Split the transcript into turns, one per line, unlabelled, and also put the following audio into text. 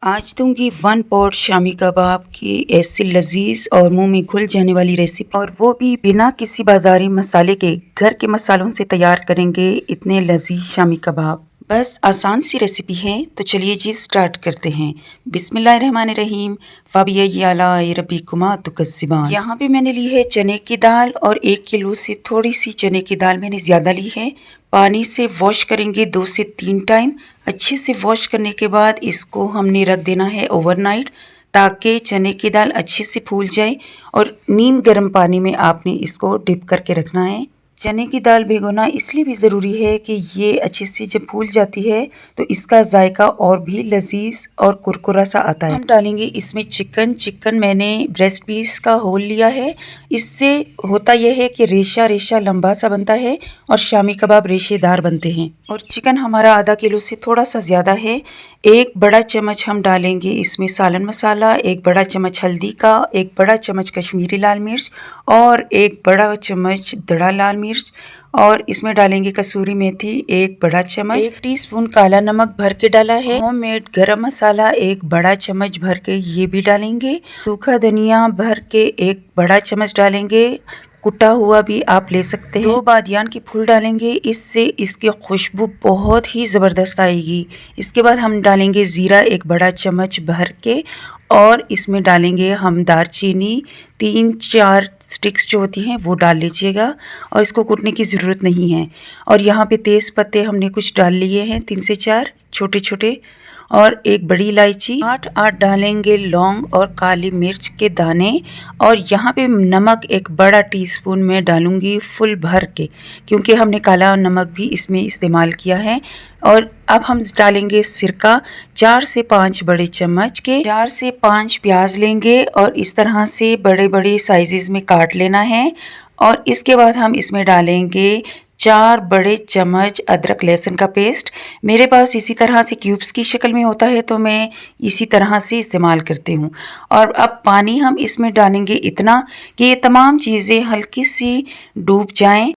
आज दूंगी 1 पॉट शामी कबाब की ऐसी लजीज और मुंह में घुल जाने वाली रेसिपी, और वो भी बिना किसी बाजारी मसाले के। घर के मसालों से तैयार करेंगे इतने लजीज शामी कबाब। बस आसान सी रेसिपी है, तो चलिए जी स्टार्ट करते हैं। बिस्मिल्लाहिर्रहमानिर्रहीम। फ़बिय्यिअला रब्बिकुमा तुकज़्ज़िबान। यहाँ पे मैंने ली है चने की दाल, और 1 किलो से थोड़ी सी चने की दाल मैंने ज़्यादा ली है। पानी से वॉश करेंगे 2 से 3 टाइम। अच्छे से वॉश करने के बाद इसको हमने रख देना है ओवरनाइट, ताकि चने की दाल अच्छे से फूल जाए। और नीम गर्म पानी में आपने इसको डिप करके रखना है। चने की दाल भिगोना इसलिए भी ज़रूरी है कि ये अच्छे से जब फूल जाती है तो इसका जायका और भी लजीज और कुरकुरा सा आता है। हम डालेंगे इसमें चिकन मैंने ब्रेस्ट पीस का होल लिया है। इससे होता यह है कि रेशा रेशा लंबा सा बनता है और शामी कबाब रेशेदार बनते हैं। और चिकन हमारा आधा किलो से थोड़ा सा ज़्यादा है। 1 बड़ा चम्मच हम डालेंगे इसमें सालन मसाला, 1 बड़ा चम्मच हल्दी का, 1 बड़ा चम्मच कश्मीरी लाल मिर्च, और 1 बड़ा चम्मच दड़ा लाल मिर्च। और इसमें डालेंगे कसूरी मेथी 1 बड़ा चम्मच, 1 टीस्पून काला नमक भर के डाला है। होममेड गरम मसाला 1 बड़ा चम्मच भर के ये भी डालेंगे। सूखा धनिया भर के 1 बड़ा चम्मच डालेंगे। कुटा हुआ भी आप ले सकते हैं। 2 बादियान के फूल डालेंगे, इससे इसकी खुशबू बहुत ही ज़बरदस्त आएगी। इसके बाद हम डालेंगे ज़ीरा 1 बड़ा चम्मच भर के, और इसमें डालेंगे हम दालचीनी 3-4 स्टिक्स जो होती हैं वो डाल लीजिएगा, और इसको कूटने की ज़रूरत नहीं है। और यहाँ पे तेज़ पत्ते हमने कुछ डाल लिए हैं 3 से 4 छोटे छोटे, और 1 बड़ी इलायची, 8 डालेंगे लौंग और काली मिर्च के दाने। और यहाँ पे नमक 1 बड़ा टीस्पून में डालूंगी फुल भर के, क्योंकि हमने काला नमक भी इसमें इस्तेमाल किया है। और अब हम डालेंगे सिरका 4 से 5 बड़े चम्मच के। 4 से 5 प्याज लेंगे और इस तरह से बड़े बड़े साइजेस में काट लेना है। और इसके बाद हम इसमें डालेंगे 4 बड़े चम्मच अदरक लहसुन का पेस्ट। मेरे पास इसी तरह से क्यूब्स की शक्ल में होता है, तो मैं इसी तरह से इस्तेमाल करती हूँ। और अब पानी हम इसमें डालेंगे इतना कि ये तमाम चीज़ें हल्की सी डूब जाएं।